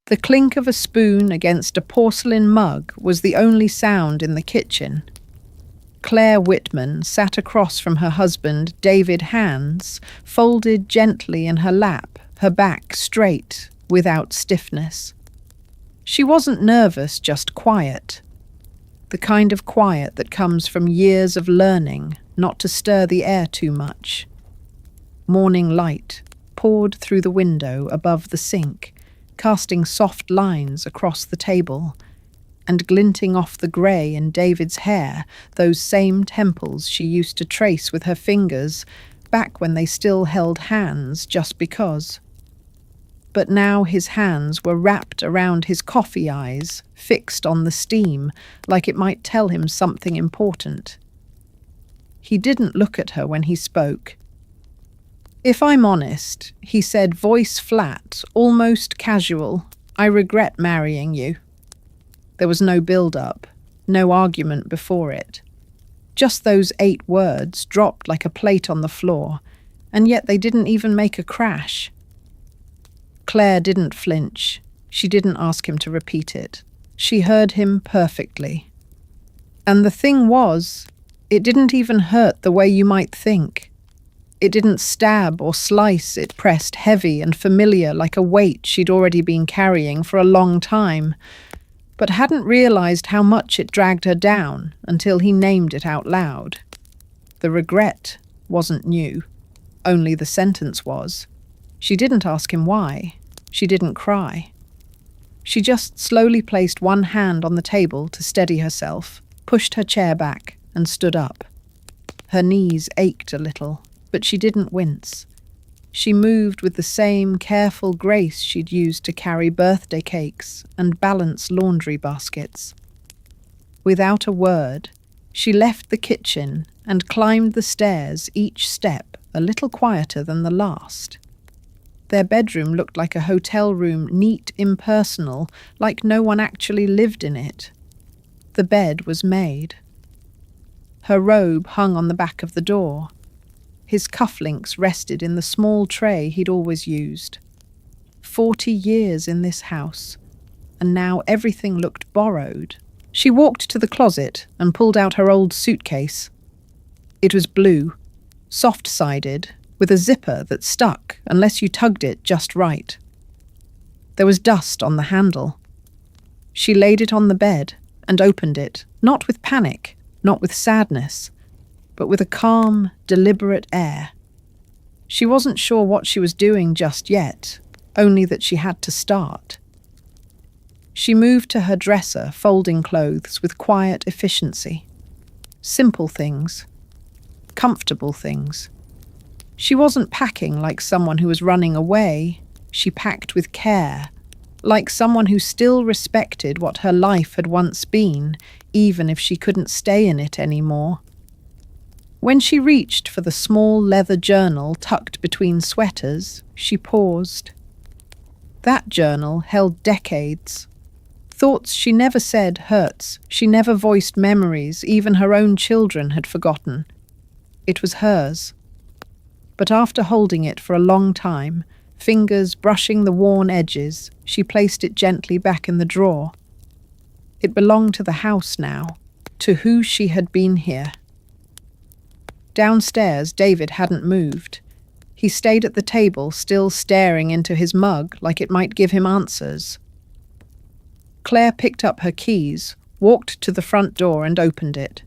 The clink of a spoon against a porcelain mug was the only sound in the kitchen. Claire Whitman sat across from her husband, David, hands folded gently in her lap, her back straight, without stiffness. She wasn't nervous, just quiet. The kind of quiet that comes from years of learning not to stir the air too much. Morning light poured through the window above the sink, casting soft lines across the table, and glinting off the grey in David's hair, those same temples she used to trace with her fingers back when they still held hands just because. But now his hands were wrapped around his coffee eyes, fixed on the steam, like it might tell him something important. He didn't look at her when he spoke. "If I'm honest," he said, voice flat, almost casual, "I regret marrying you." There was no build-up, no argument before it. Just those 8 words dropped like a plate on the floor, and yet they didn't even make a crash. Claire didn't flinch. She didn't ask him to repeat it. She heard him perfectly. And the thing was, it didn't even hurt the way you might think. It didn't stab or slice, it pressed heavy and familiar like a weight she'd already been carrying for a long time, but hadn't realized how much it dragged her down until he named it out loud. The regret wasn't new, only the sentence was. She didn't ask him why. She didn't cry. She just slowly placed one hand on the table to steady herself, pushed her chair back, and stood up. Her knees ached a little, but she didn't wince. She moved with the same careful grace she'd used to carry birthday cakes and balance laundry baskets. Without a word, she left the kitchen and climbed the stairs, each step a little quieter than the last. Their bedroom looked like a hotel room, neat, impersonal, like no one actually lived in it. The bed was made. Her robe hung on the back of the door. His cufflinks rested in the small tray he'd always used. 40 years in this house, and now everything looked borrowed. She walked to the closet and pulled out her old suitcase. It was blue, soft-sided, with a zipper that stuck unless you tugged it just right. There was dust on the handle. She laid it on the bed and opened it, not with panic, not with sadness, but with a calm, deliberate air. She wasn't sure what she was doing just yet, only that she had to start. She moved to her dresser, folding clothes with quiet efficiency. Simple things. Comfortable things. She wasn't packing like someone who was running away. She packed with care, like someone who still respected what her life had once been, even if she couldn't stay in it anymore. When she reached for the small leather journal tucked between sweaters, she paused. That journal held decades. Thoughts she never said, hurts she never voiced, memories even her own children had forgotten. It was hers. But after holding it for a long time, fingers brushing the worn edges, she placed it gently back in the drawer. It belonged to the house now, to who she had been here. Downstairs, David hadn't moved. He stayed at the table, still staring into his mug like it might give him answers. Claire picked up her keys, walked to the front door and opened it.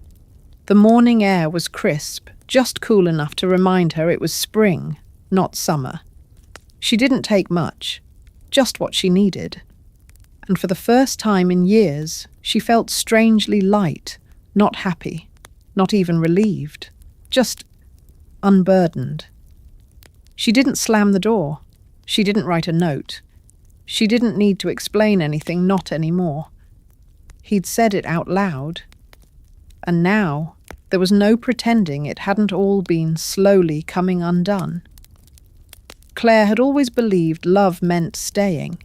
The morning air was crisp, just cool enough to remind her it was spring, not summer. She didn't take much, just what she needed. And for the first time in years, she felt strangely light, not happy, not even relieved, just unburdened. She didn't slam the door. She didn't write a note. She didn't need to explain anything, not anymore. He'd said it out loud. And now, there was no pretending it hadn't all been slowly coming undone. Claire had always believed love meant staying,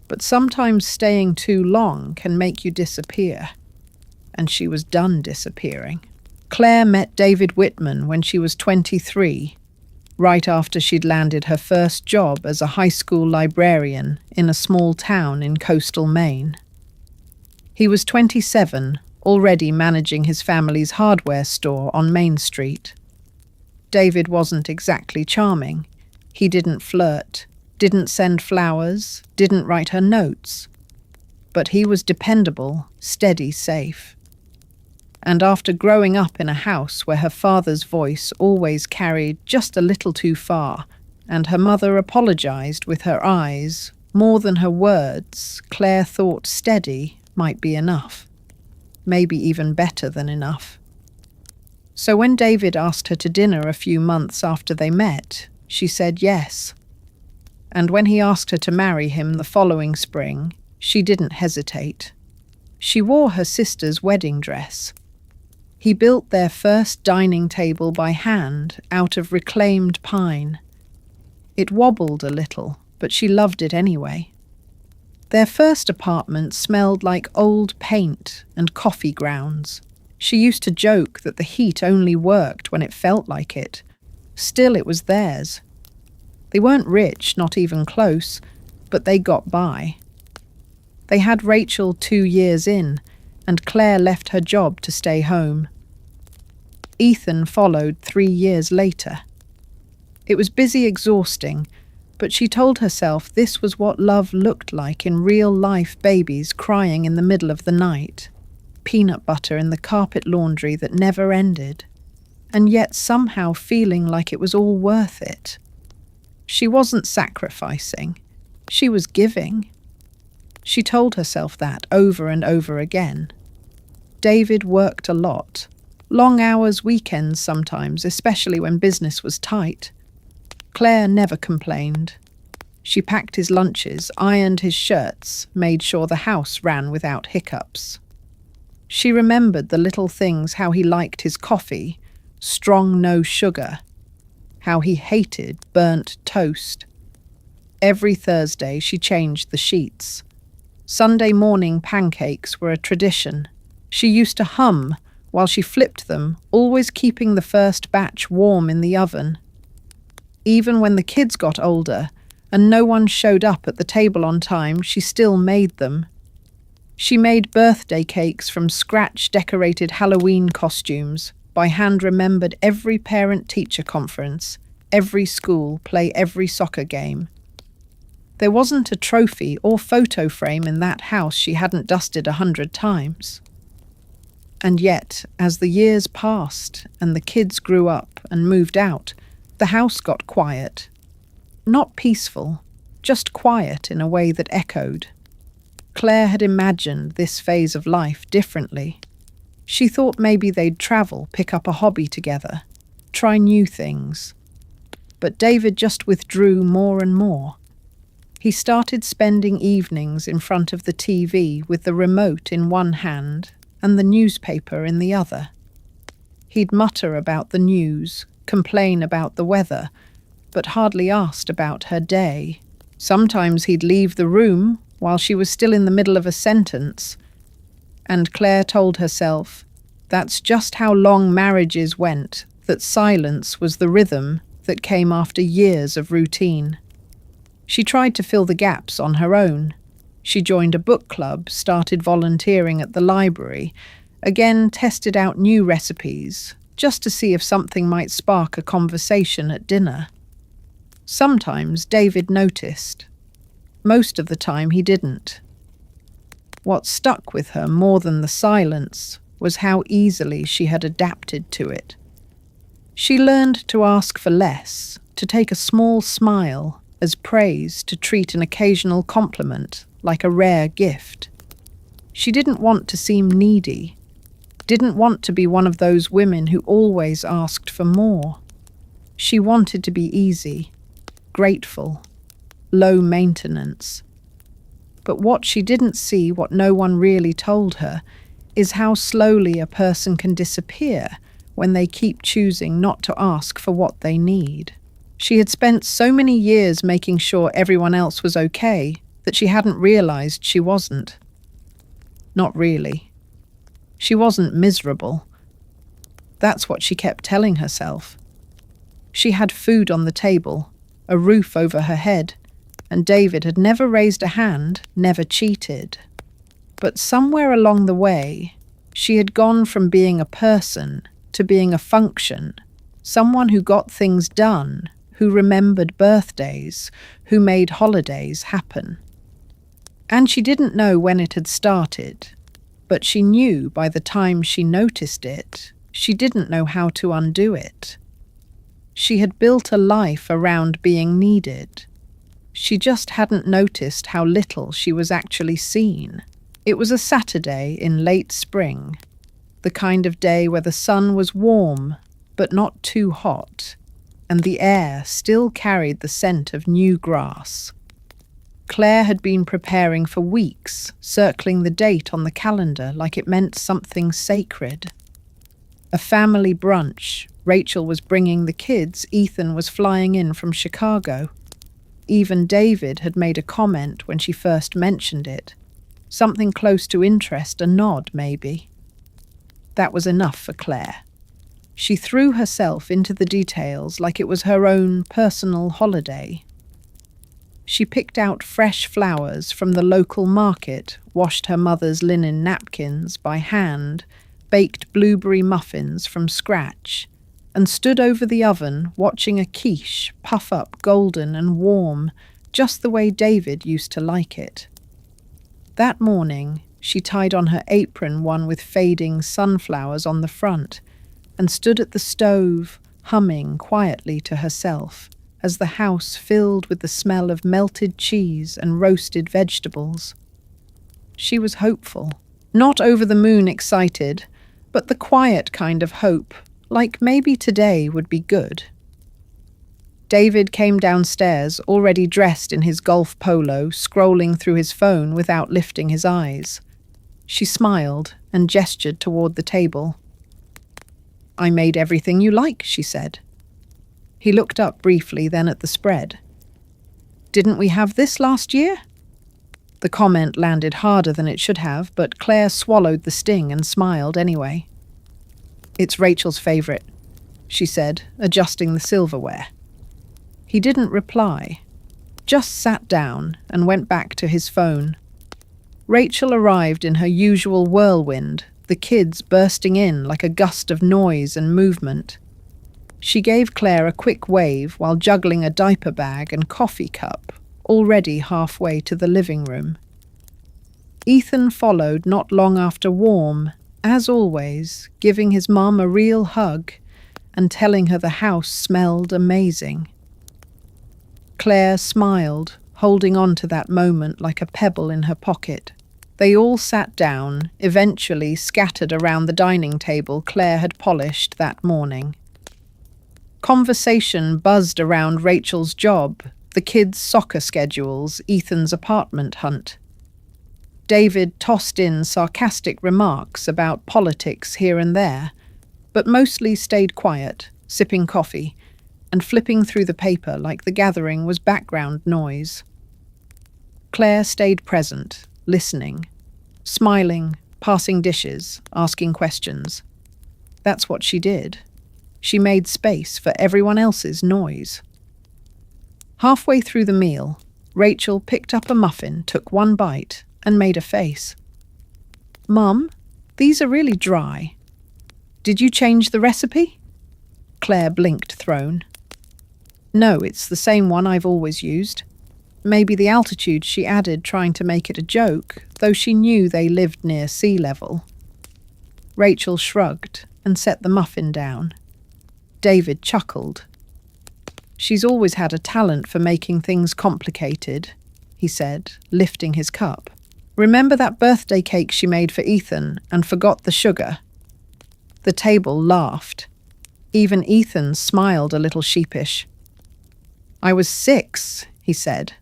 but sometimes staying too long can make you disappear. And she was done disappearing. Claire met David Whitman when she was 23. right after she'd landed her first job as a high school librarian in a small town in coastal Maine. He was 27, already managing his family's hardware store on Main Street. David wasn't exactly charming. He didn't flirt, didn't send flowers, didn't write her notes. But he was dependable, steady, safe. And after growing up in a house where her father's voice always carried just a little too far, and her mother apologized with her eyes, more than her words, Claire thought steady might be enough. Maybe even better than enough. So when David asked her to dinner a few months after they met, she said yes. And when he asked her to marry him the following spring, she didn't hesitate. She wore her sister's wedding dress. He built their first dining table by hand out of reclaimed pine. It wobbled a little, but she loved it anyway. Their first apartment smelled like old paint and coffee grounds. She used to joke that the heat only worked when it felt like it. Still, it was theirs. They weren't rich, not even close, but they got by. They had Rachel 2 years in, and Claire left her job to stay home. Ethan followed 3 years later. It was busy, exhausting, but she told herself this was what love looked like in real-life babies crying in the middle of the night, peanut butter in the carpet laundry that never ended, and yet somehow feeling like it was all worth it. She wasn't sacrificing, she was giving. She told herself that over and over again. David worked a lot, long hours, weekends sometimes, especially when business was tight. Claire never complained. She packed his lunches, ironed his shirts, made sure the house ran without hiccups. She remembered the little things, how he liked his coffee, strong no sugar, how he hated burnt toast. Every Thursday she changed the sheets. Sunday morning pancakes were a tradition. She used to hum while she flipped them, always keeping the first batch warm in the oven. Even when the kids got older and no one showed up at the table on time, she still made them. She made birthday cakes from scratch-decorated Halloween costumes, by hand-remembered every parent-teacher conference, every school play, every soccer game. There wasn't a trophy or photo frame in that house she hadn't dusted 100 times. And yet, as the years passed and the kids grew up and moved out, the house got quiet. Not peaceful, just quiet in a way that echoed. Claire had imagined this phase of life differently. She thought maybe they'd travel, pick up a hobby together, try new things. But David just withdrew more and more. He started spending evenings in front of the TV with the remote in one hand and the newspaper in the other. He'd mutter about the news, complain about the weather, but hardly asked about her day. Sometimes he'd leave the room while she was still in the middle of a sentence. And Claire told herself, that's just how long marriages went, that silence was the rhythm that came after years of routine. She tried to fill the gaps on her own. She joined a book club, started volunteering at the library, again tested out new recipes, just to see if something might spark a conversation at dinner. Sometimes David noticed. Most of the time he didn't. What stuck with her more than the silence was how easily she had adapted to it. She learned to ask for less, to take a small smile as praise, to treat an occasional compliment like a rare gift. She didn't want to seem needy, didn't want to be one of those women who always asked for more. She wanted to be easy, grateful, low maintenance. But what she didn't see, what no one really told her, is how slowly a person can disappear when they keep choosing not to ask for what they need. She had spent so many years making sure everyone else was okay that she hadn't realized she wasn't. Not really. She wasn't miserable. That's what she kept telling herself. She had food on the table, a roof over her head, and David had never raised a hand, never cheated. But somewhere along the way, she had gone from being a person to being a function, someone who got things done, who remembered birthdays, who made holidays happen. And she didn't know when it had started, but she knew by the time she noticed it, she didn't know how to undo it. She had built a life around being needed. She just hadn't noticed how little she was actually seen. It was a Saturday in late spring, the kind of day where the sun was warm, but not too hot, and the air still carried the scent of new grass. Claire had been preparing for weeks, circling the date on the calendar like it meant something sacred. A family brunch. Rachel was bringing the kids. Ethan was flying in from Chicago. Even David had made a comment when she first mentioned it. Something close to interest, a nod maybe. That was enough for Claire. She threw herself into the details like it was her own personal holiday. She picked out fresh flowers from the local market, washed her mother's linen napkins by hand, baked blueberry muffins from scratch, and stood over the oven watching a quiche puff up golden and warm, just the way David used to like it. That morning, she tied on her apron, one with fading sunflowers on the front, and stood at the stove, humming quietly to herself, as the house filled with the smell of melted cheese and roasted vegetables. She was hopeful, not over the moon excited, but the quiet kind of hope, like maybe today would be good. David came downstairs, already dressed in his golf polo, scrolling through his phone without lifting his eyes. She smiled and gestured toward the table. "I made everything you like," she said. He looked up briefly, then at the spread. "Didn't we have this last year?" The comment landed harder than it should have, but Claire swallowed the sting and smiled anyway. "It's Rachel's favourite," she said, adjusting the silverware. He didn't reply, just sat down and went back to his phone. Rachel arrived in her usual whirlwind, the kids bursting in like a gust of noise and movement. She gave Claire a quick wave while juggling a diaper bag and coffee cup, already halfway to the living room. Ethan followed not long after, warm, as always, giving his mum a real hug and telling her the house smelled amazing. Claire smiled, holding on to that moment like a pebble in her pocket. They all sat down, eventually scattered around the dining table Claire had polished that morning. Conversation buzzed around Rachel's job, the kids' soccer schedules, Ethan's apartment hunt. David tossed in sarcastic remarks about politics here and there, but mostly stayed quiet, sipping coffee, and flipping through the paper like the gathering was background noise. Claire stayed present, listening, smiling, passing dishes, asking questions. That's what she did. She made space for everyone else's noise. Halfway through the meal, Rachel picked up a muffin, took one bite, and made a face. "Mum, these are really dry. Did you change the recipe?" Claire blinked, thrown. "No, it's the same one I've always used." Maybe the altitude she added, trying to make it a joke, though she knew they lived near sea level. Rachel shrugged and set the muffin down. David chuckled. "She's always had a talent for making things complicated," he said, lifting his cup. "Remember that birthday cake she made for Ethan and forgot the sugar?" The table laughed. Even Ethan smiled a little sheepish. "I was 6, he said.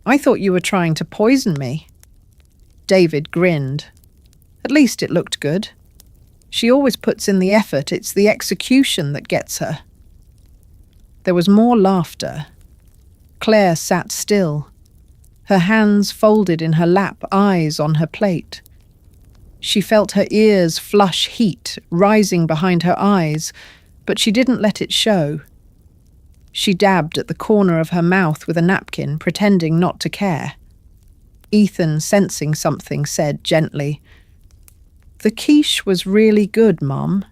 "I thought you were trying to poison me." David grinned. "At least it looked good. She always puts in the effort, it's the execution that gets her." There was more laughter. Claire sat still, her hands folded in her lap, eyes on her plate. She felt her ears flush heat rising behind her eyes, but she didn't let it show. She dabbed at the corner of her mouth with a napkin, pretending not to care. Ethan, sensing something, said gently, "The quiche was really good, Mum."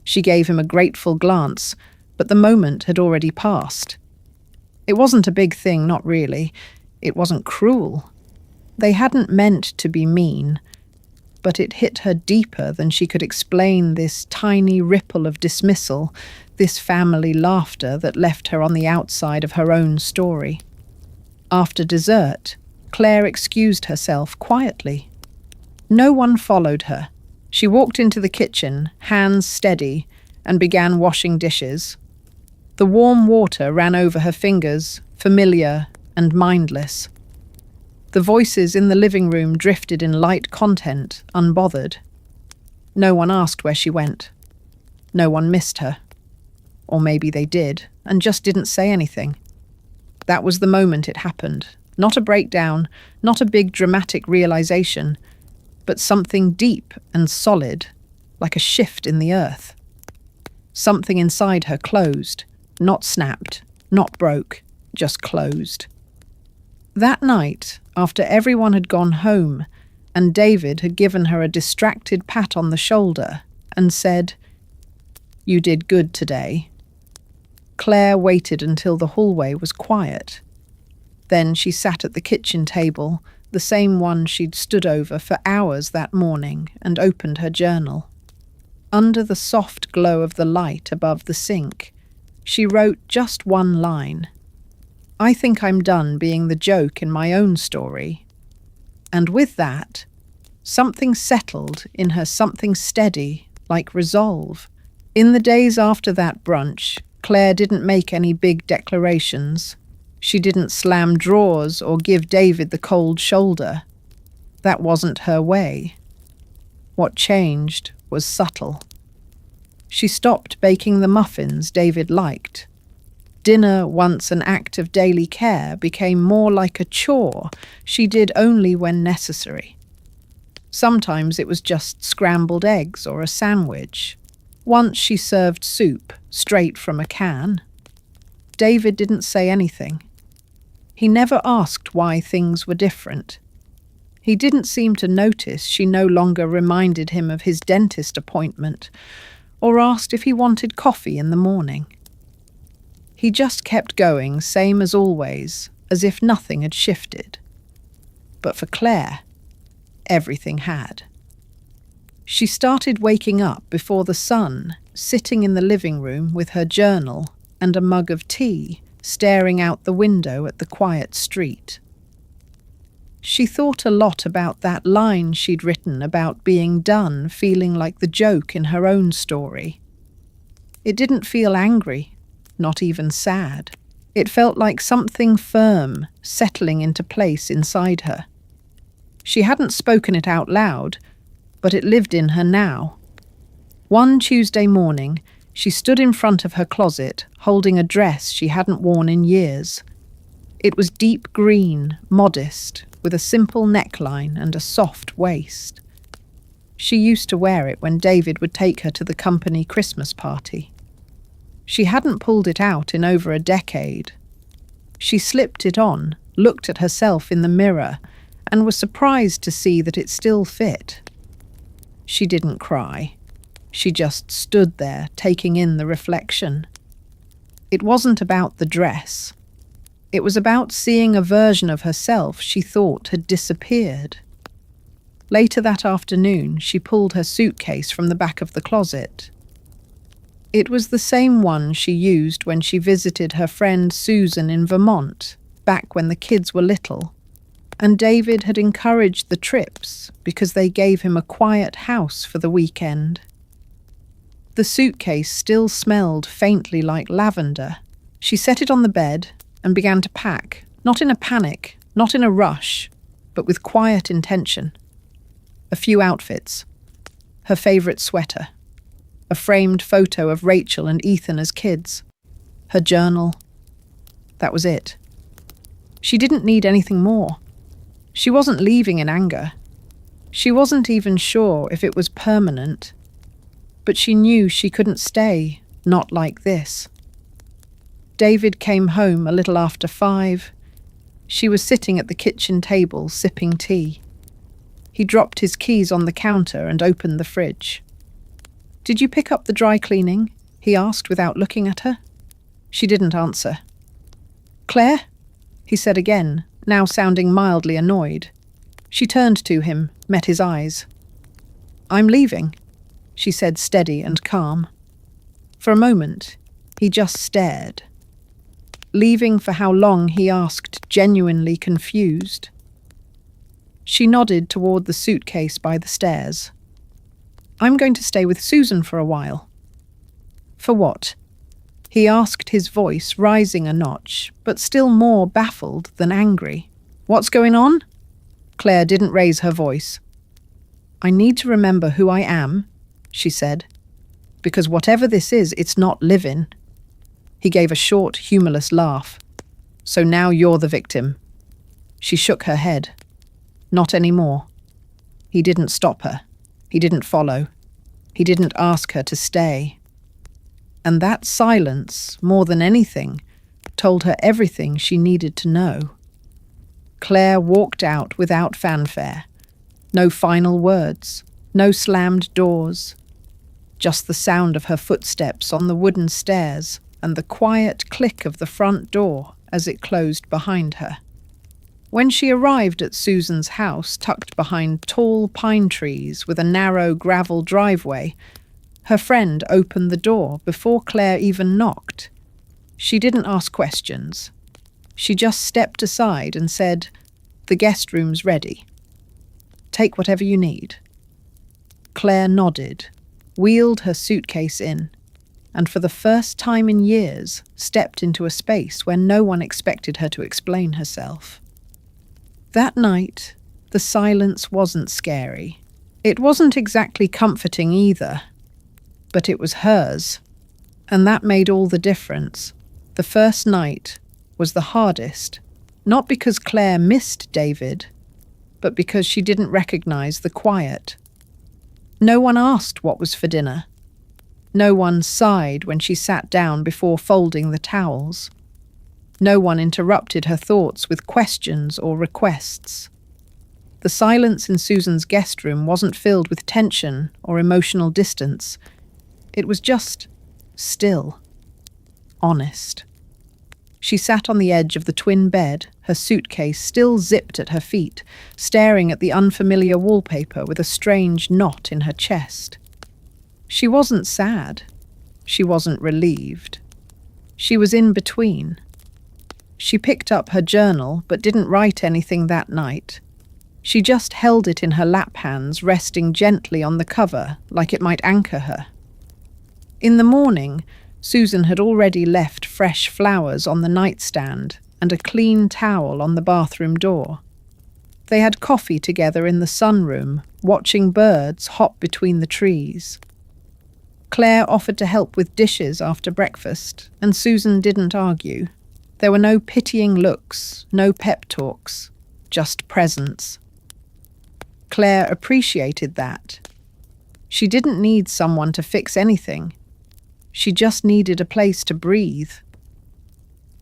She gave him a grateful glance, but the moment had already passed. It wasn't a big thing, not really. It wasn't cruel. They hadn't meant to be mean, but it hit her deeper than she could explain, this tiny ripple of dismissal, this family laughter that left her on the outside of her own story. After dessert, Claire excused herself quietly. No one followed her. She walked into the kitchen, hands steady, and began washing dishes. The warm water ran over her fingers, familiar and mindless. The voices in the living room drifted in light content, unbothered. No one asked where she went. No one missed her. Or maybe they did, and just didn't say anything. That was the moment it happened. Not a breakdown, not a big dramatic realization, but something deep and solid, like a shift in the earth. Something inside her closed, not snapped, not broke, just closed. That night, after everyone had gone home, and David had given her a distracted pat on the shoulder and said, "You did good today," Claire waited until the hallway was quiet. Then she sat at the kitchen table, the same one she'd stood over for hours that morning, and opened her journal. Under the soft glow of the light above the sink, she wrote just one line. "I think I'm done being the joke in my own story." And with that, something settled in her, something steady, like resolve. In the days after that brunch, Claire didn't make any big declarations. She didn't slam drawers or give David the cold shoulder. That wasn't her way. What changed was subtle. She stopped baking the muffins David liked. Dinner, once an act of daily care, became more like a chore she did only when necessary. Sometimes it was just scrambled eggs or a sandwich. Once she served soup straight from a can. David didn't say anything. He never asked why things were different. He didn't seem to notice she no longer reminded him of his dentist appointment or asked if he wanted coffee in the morning. He just kept going, same as always, as if nothing had shifted. But for Claire, everything had. She started waking up before the sun, sitting in the living room with her journal and a mug of tea, staring out the window at the quiet street. She thought a lot about that line she'd written about being done, feeling like the joke in her own story. It didn't feel angry, not even sad. It felt like something firm settling into place inside her. She hadn't spoken it out loud, but it lived in her now. One Tuesday morning, she stood in front of her closet, holding a dress she hadn't worn in years. It was deep green, modest, with a simple neckline and a soft waist. She used to wear it when David would take her to the company Christmas party. She hadn't pulled it out in over a decade. She slipped it on, looked at herself in the mirror, and was surprised to see that it still fit. She didn't cry. She just stood there, taking in the reflection. It wasn't about the dress. It was about seeing a version of herself she thought had disappeared. Later that afternoon, she pulled her suitcase from the back of the closet. It was the same one she used when she visited her friend Susan in Vermont, back when the kids were little. And David had encouraged the trips because they gave him a quiet house for the weekend. The suitcase still smelled faintly like lavender. She set it on the bed and began to pack, not in a panic, not in a rush, but with quiet intention. A few outfits. Her favourite sweater. A framed photo of Rachel and Ethan as kids. Her journal. That was it. She didn't need anything more. She wasn't leaving in anger. She wasn't even sure if it was permanent. But she knew she couldn't stay, not like this. David came home a little after 5. She was sitting at the kitchen table sipping tea. He dropped his keys on the counter and opened the fridge. "Did you pick up the dry cleaning?" he asked without looking at her. She didn't answer. "Claire?" he said again, now sounding mildly annoyed. She turned to him, met his eyes. "I'm leaving," she said, steady and calm. For a moment, he just stared. Leaving for how long, he asked, genuinely confused. She nodded toward the suitcase by the stairs. "I'm going to stay with Susan for a while." "For what?" he asked, his voice rising a notch, but still more baffled than angry. "What's going on?" Claire didn't raise her voice. "I need to remember who I am," she said, "because whatever this is, it's not living." He gave a short, humorless laugh. "So now you're the victim." She shook her head. "Not anymore." He didn't stop her. He didn't follow. He didn't ask her to stay. And that silence, more than anything, told her everything she needed to know. Claire walked out without fanfare. No final words, no slammed doors. Just the sound of her footsteps on the wooden stairs and the quiet click of the front door as it closed behind her. When she arrived at Susan's house, tucked behind tall pine trees with a narrow gravel driveway, her friend opened the door before Claire even knocked. She didn't ask questions. She just stepped aside and said, "The guest room's ready. Take whatever you need." Claire nodded, wheeled her suitcase in, and for the first time in years stepped into a space where no one expected her to explain herself. That night, the silence wasn't scary. It wasn't exactly comforting either, but it was hers, and that made all the difference. The first night was the hardest, not because Claire missed David, but because she didn't recognize the quiet. No one asked what was for dinner. No one sighed when she sat down before folding the towels. No one interrupted her thoughts with questions or requests. The silence in Susan's guest room wasn't filled with tension or emotional distance. It was just still, honest. She sat on the edge of the twin bed, her suitcase still zipped at her feet, staring at the unfamiliar wallpaper with a strange knot in her chest. She wasn't sad. She wasn't relieved. She was in between. She picked up her journal but didn't write anything that night. She just held it in her lap hands, resting gently on the cover like it might anchor her. In the morning, Susan had already left fresh flowers on the nightstand and a clean towel on the bathroom door. They had coffee together in the sunroom, watching birds hop between the trees. Claire offered to help with dishes after breakfast, and Susan didn't argue. There were no pitying looks, no pep talks, just presence. Claire appreciated that. She didn't need someone to fix anything. She just needed a place to breathe.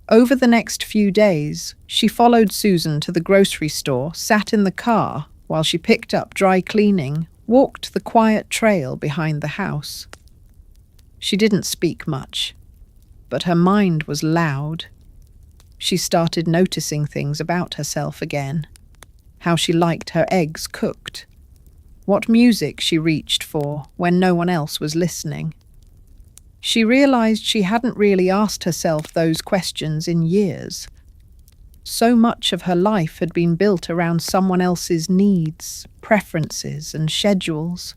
Over the next few days, she followed Susan to the grocery store, sat in the car while she picked up dry cleaning, walked the quiet trail behind the house. She didn't speak much, but her mind was loud. She started noticing things about herself again. How she liked her eggs cooked. What music she reached for when no one else was listening. She realized she hadn't really asked herself those questions in years. So much of her life had been built around someone else's needs, preferences, and schedules.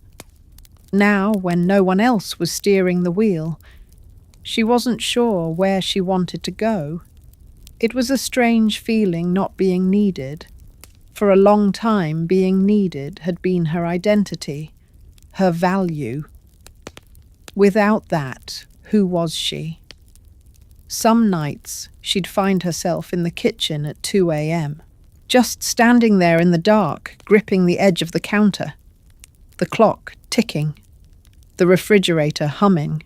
Now, when no one else was steering the wheel, she wasn't sure where she wanted to go. It was a strange feeling not being needed. For a long time, being needed had been her identity, her value. Without that, who was she? Some nights, she'd find herself in the kitchen at 2 a.m., just standing there in the dark, gripping the edge of the counter. The clock ticking. The refrigerator humming.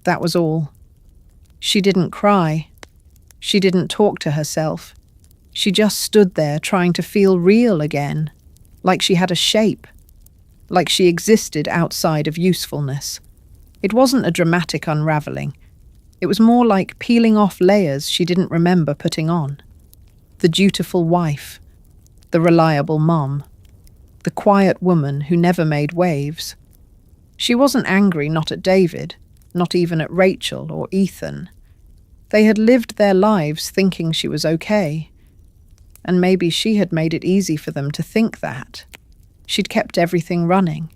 That was all. She didn't cry. She didn't talk to herself. She just stood there trying to feel real again, like she had a shape, like she existed outside of usefulness. It wasn't a dramatic unraveling. It was more like peeling off layers she didn't remember putting on. The dutiful wife, the reliable mom, the quiet woman who never made waves. She wasn't angry, not at David, not even at Rachel or Ethan. They had lived their lives thinking she was okay. And maybe she had made it easy for them to think that. She'd kept everything running.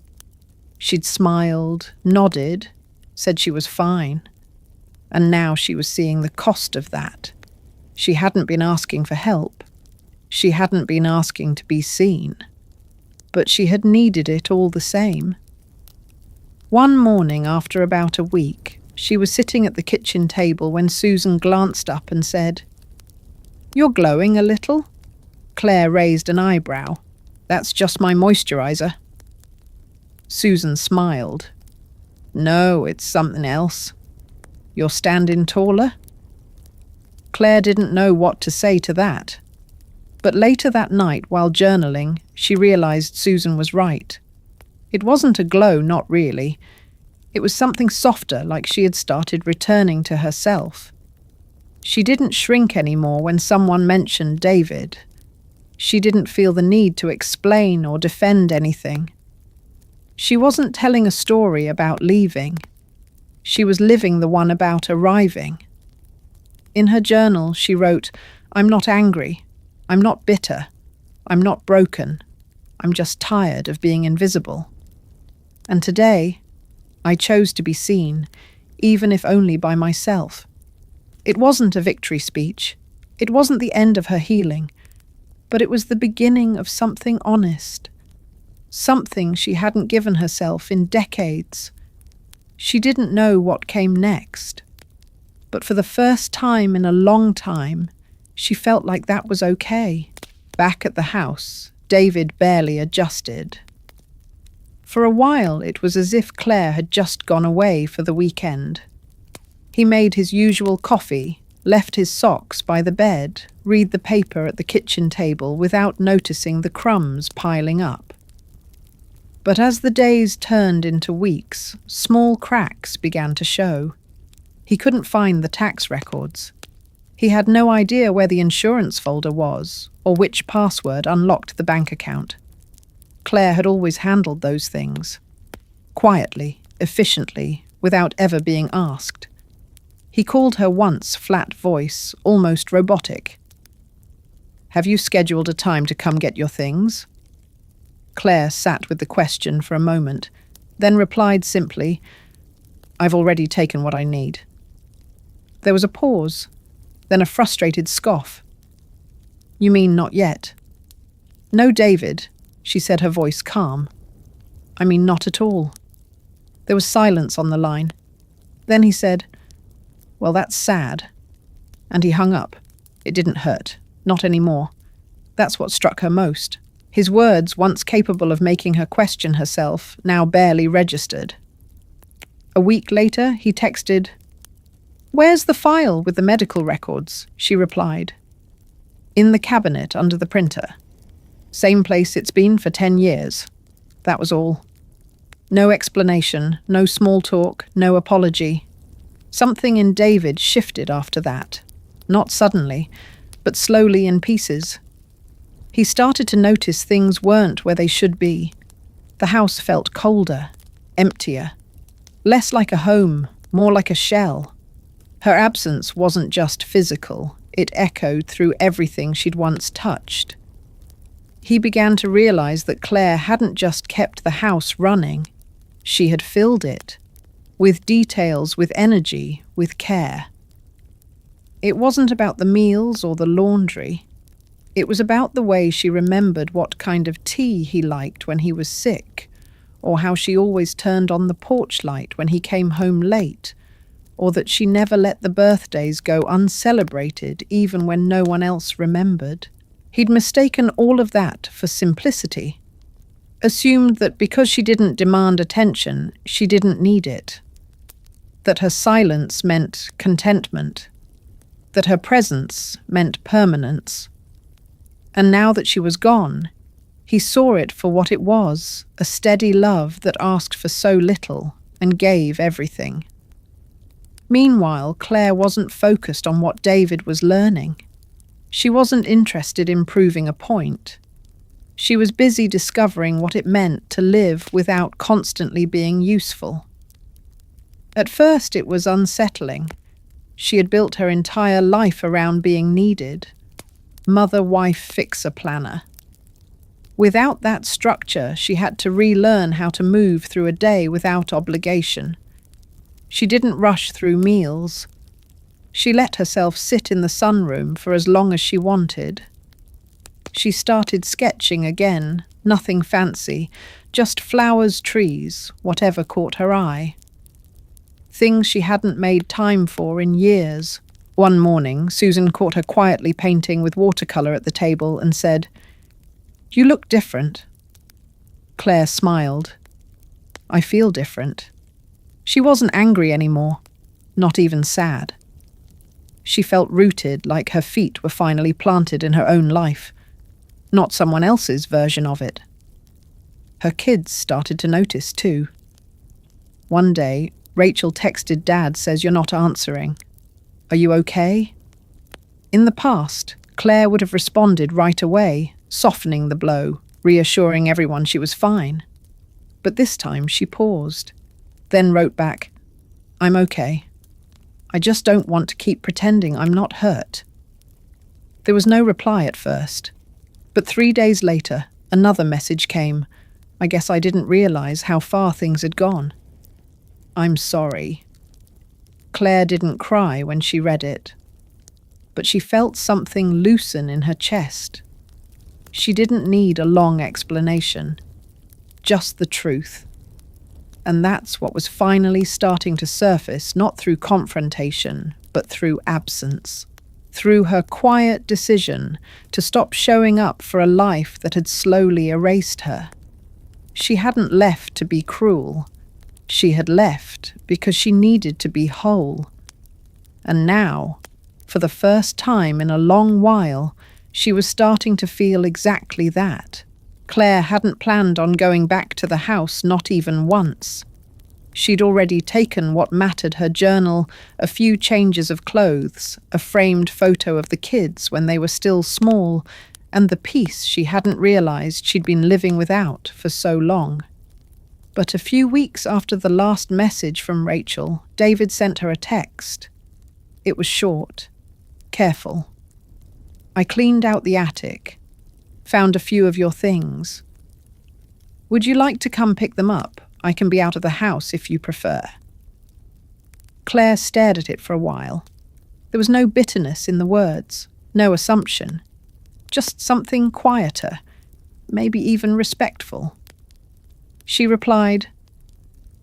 She'd smiled, nodded, said she was fine. And now she was seeing the cost of that. She hadn't been asking for help. She hadn't been asking to be seen. But she had needed it all the same. One morning, after about a week, she was sitting at the kitchen table when Susan glanced up and said, "You're glowing a little." Claire raised an eyebrow. "That's just my moisturizer." Susan smiled. "No, it's something else. You're standing taller?" Claire didn't know what to say to that. But later that night, while journaling, she realized Susan was right. It wasn't a glow, not really. It was something softer, like she had started returning to herself. She didn't shrink anymore when someone mentioned David. She didn't feel the need to explain or defend anything. She wasn't telling a story about leaving. She was living the one about arriving. In her journal, she wrote, "I'm not angry. I'm not bitter. I'm not broken. I'm just tired of being invisible. And today, I chose to be seen, even if only by myself." It wasn't a victory speech. It wasn't the end of her healing. But it was the beginning of something honest. Something she hadn't given herself in decades. She didn't know what came next. But for the first time in a long time, she felt like that was okay. Back at the house, David barely adjusted. For a while, it was as if Claire had just gone away for the weekend. He made his usual coffee, left his socks by the bed, read the paper at the kitchen table without noticing the crumbs piling up. But as the days turned into weeks, small cracks began to show. He couldn't find the tax records. He had no idea where the insurance folder was, or which password unlocked the bank account. Claire had always handled those things. Quietly, efficiently, without ever being asked. He called her once, flat voice, almost robotic. "Have you scheduled a time to come get your things?" Claire sat with the question for a moment, then replied simply, "I've already taken what I need." There was a pause, then a frustrated scoff. "You mean not yet?" "No, David," she said, her voice calm. "I mean not at all." There was silence on the line. Then he said, "Well, that's sad." And he hung up. It didn't hurt. Not anymore. That's what struck her most. His words, once capable of making her question herself, now barely registered. A week later, he texted, "Where's the file with the medical records?" She replied, "In the cabinet under the printer. Same place it's been for 10 years. That was all. No explanation, no small talk, no apology. Something in David shifted after that. Not suddenly, but slowly in pieces. He started to notice things weren't where they should be. The house felt colder, emptier. Less like a home, more like a shell. Her absence wasn't just physical, it echoed through everything she'd once touched. He began to realize that Claire hadn't just kept the house running. She had filled it. With details, with energy, with care. It wasn't about the meals or the laundry. It was about the way she remembered what kind of tea he liked when he was sick, or how she always turned on the porch light when he came home late, or that she never let the birthdays go uncelebrated even when no one else remembered. He'd mistaken all of that for simplicity, assumed that because she didn't demand attention, she didn't need it. that her silence meant contentment, that her presence meant permanence. And now that she was gone, he saw it for what it was, a steady love that asked for so little and gave everything. Meanwhile, Claire wasn't focused on what David was learning. She wasn't interested in proving a point. She was busy discovering what it meant to live without constantly being useful. At first, it was unsettling. She had built her entire life around being needed. Mother, wife, fixer, planner. Without that structure, she had to relearn how to move through a day without obligation. She didn't rush through meals. She let herself sit in the sunroom for as long as she wanted. She started sketching again, nothing fancy, just flowers, trees, whatever caught her eye. Things she hadn't made time for in years. One morning, Susan caught her quietly painting with watercolour at the table and said, "You look different." Claire smiled. "I feel different." She wasn't angry anymore, not even sad. She felt rooted, like her feet were finally planted in her own life, not someone else's version of it. Her kids started to notice too. One day, Rachel texted Dad, says, "You're not answering. Are you okay?" In the past, Claire would have responded right away, softening the blow, reassuring everyone she was fine. But this time she paused, then wrote back, "I'm okay. I just don't want to keep pretending I'm not hurt." There was no reply at first, but 3 days later, another message came. "I guess I didn't realize how far things had gone. I'm sorry." Claire didn't cry when she read it, but she felt something loosen in her chest. She didn't need a long explanation, just the truth. And that's what was finally starting to surface, not through confrontation, but through absence. Through her quiet decision to stop showing up for a life that had slowly erased her. She hadn't left to be cruel. She had left because she needed to be whole. And now, for the first time in a long while, she was starting to feel exactly that. Claire hadn't planned on going back to the house, not even once. She'd already taken what mattered: her journal, a few changes of clothes, a framed photo of the kids when they were still small, and the peace she hadn't realized she'd been living without for so long. But a few weeks after the last message from Rachel, David sent her a text. It was short, careful. "I cleaned out the attic, found a few of your things. Would you like to come pick them up? I can be out of the house if you prefer." Claire stared at it for a while. There was no bitterness in the words, no assumption, just something quieter, maybe even respectful. She replied,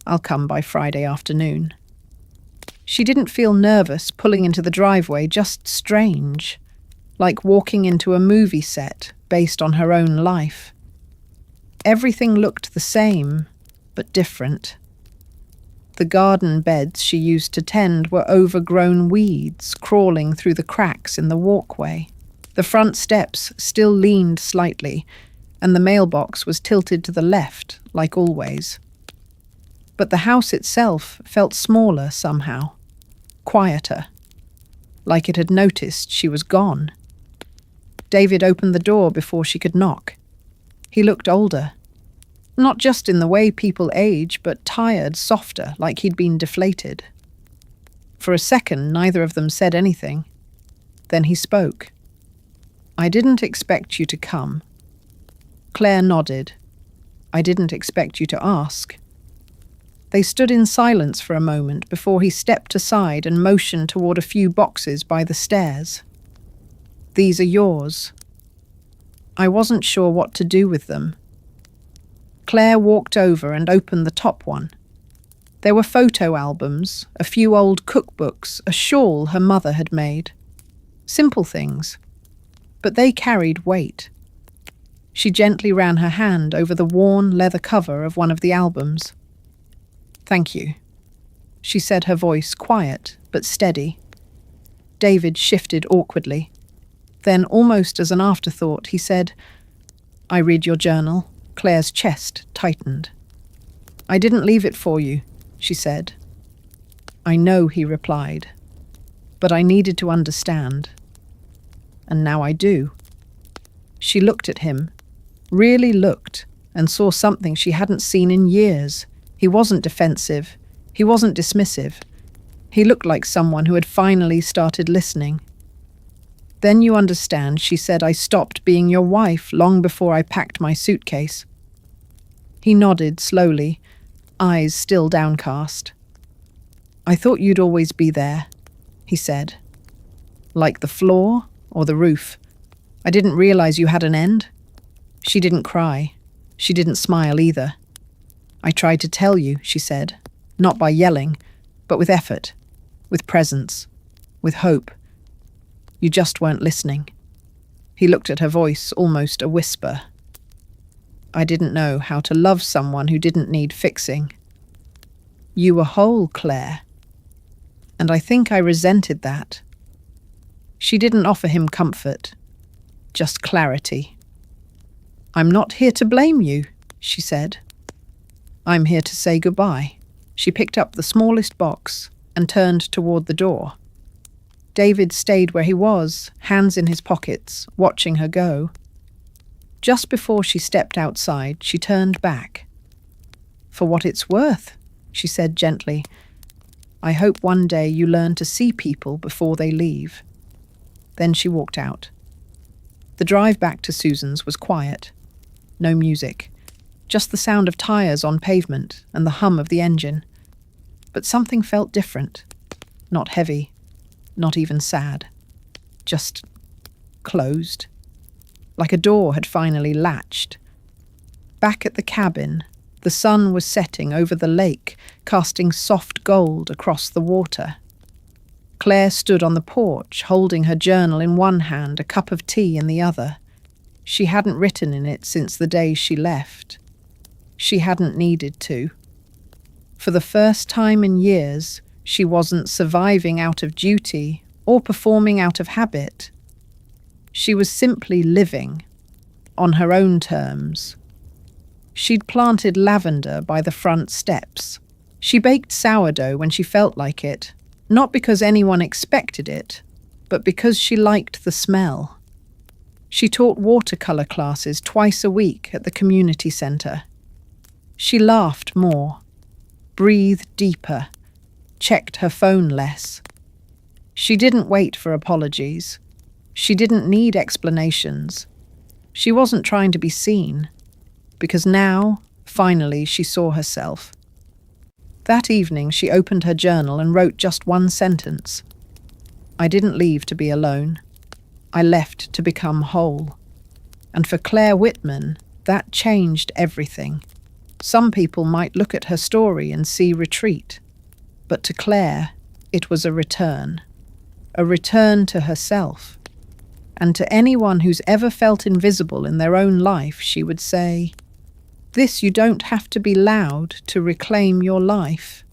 "I'll come by Friday afternoon." She didn't feel nervous pulling into the driveway, just strange, like walking into a movie set based on her own life. Everything looked the same, but different. The garden beds she used to tend were overgrown weeds crawling through the cracks in the walkway. The front steps still leaned slightly, and the mailbox was tilted to the left, like always. But the house itself felt smaller somehow, quieter, like it had noticed she was gone. David opened the door before she could knock. He looked older, not just in the way people age, but tired, softer, like he'd been deflated. For a second, neither of them said anything. Then he spoke. "I didn't expect you to come." Claire nodded. "I didn't expect you to ask." They stood in silence for a moment before he stepped aside and motioned toward a few boxes by the stairs. "These are yours." I wasn't sure what to do with them. Claire walked over and opened the top one. There were photo albums, a few old cookbooks, a shawl her mother had made. Simple things, but they carried weight. She gently ran her hand over the worn leather cover of one of the albums. "Thank you." she said, her voice quiet but steady. David shifted awkwardly. Then, almost as an afterthought, he said, "I read your journal." Claire's chest tightened. "I didn't leave it for you," she said. "I know," he replied, "but I needed to understand. And now I do." She looked at him, really looked, and saw something she hadn't seen in years. He wasn't defensive. He wasn't dismissive. He looked like someone who had finally started listening. "Then you understand," she said, "I stopped being your wife long before I packed my suitcase." He nodded slowly, eyes still downcast. "I thought you'd always be there," he said. "Like the floor or the roof. I didn't realize you had an end." She didn't cry. She didn't smile either. "I tried to tell you," she said, not by yelling, but with effort, with presence, with hope. "You just weren't listening." He looked at her voice, almost a whisper. "I didn't know how to love someone who didn't need fixing. You were whole, Claire. And I think I resented that." She didn't offer him comfort, just clarity. "I'm not here to blame you," she said. "I'm here to say goodbye." She picked up the smallest box and turned toward the door. David stayed where he was, hands in his pockets, watching her go. Just before she stepped outside, she turned back. "For what it's worth," she said gently, "I hope one day you learn to see people before they leave." Then she walked out. The drive back to Susan's was quiet. No music, just the sound of tires on pavement and the hum of the engine. But something felt different. Not heavy, not even sad. Just closed. Like a door had finally latched. Back at the cabin, the sun was setting over the lake, casting soft gold across the water. Claire stood on the porch, holding her journal in one hand, a cup of tea in the other. She hadn't written in it since the day she left. She hadn't needed to. For the first time in years, she wasn't surviving out of duty or performing out of habit. She was simply living, on her own terms. She'd planted lavender by the front steps. She baked sourdough when she felt like it, not because anyone expected it, but because she liked the smell. She taught watercolor classes twice a week at the community center. She laughed more, breathed deeper, checked her phone less. She didn't wait for apologies. She didn't need explanations. She wasn't trying to be seen, because now, finally, she saw herself. That evening, she opened her journal and wrote just one sentence. "I didn't leave to be alone. I left to become whole." And for Claire Whitman, that changed everything. Some people might look at her story and see retreat, but to Claire, it was a return to herself. And to anyone who's ever felt invisible in their own life, she would say, "This you don't have to be loud to reclaim your life.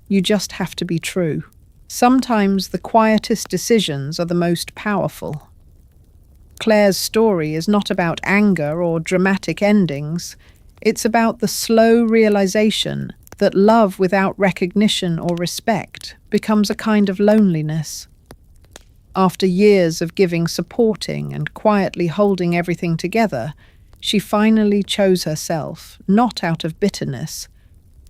You just have to be true." Sometimes the quietest decisions are the most powerful. Claire's story is not about anger or dramatic endings. It's about the slow realization that love without recognition or respect becomes a kind of loneliness. After years of giving, supporting, and quietly holding everything together, she finally chose herself, not out of bitterness,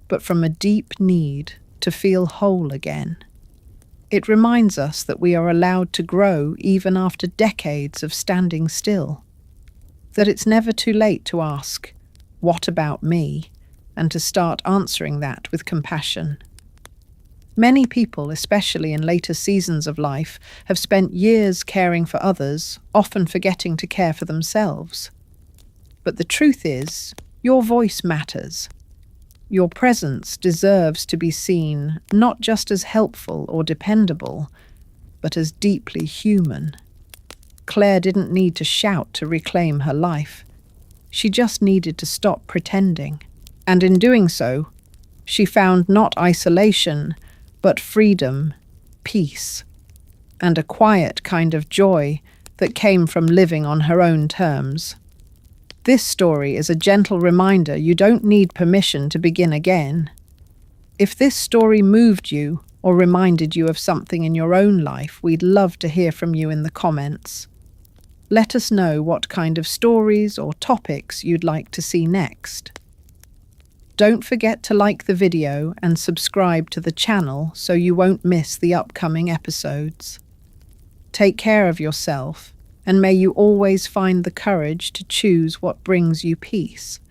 but from a deep need to feel whole again. It reminds us that we are allowed to grow even after decades of standing still. That it's never too late to ask, "What about me?" and to start answering that with compassion. Many people, especially in later seasons of life, have spent years caring for others, often forgetting to care for themselves. But the truth is, your voice matters. Your presence deserves to be seen not just as helpful or dependable, but as deeply human. Claire didn't need to shout to reclaim her life. She just needed to stop pretending. And in doing so, She found not isolation, but freedom, peace, and a quiet kind of joy that came from living on her own terms. This story is a gentle reminder you don't need permission to begin again. If this story moved you or reminded you of something in your own life, we'd love to hear from you in the comments. Let us know what kind of stories or topics you'd like to see next. Don't forget to like the video and subscribe to the channel so you won't miss the upcoming episodes. Take care of yourself, and may you always find the courage to choose what brings you peace.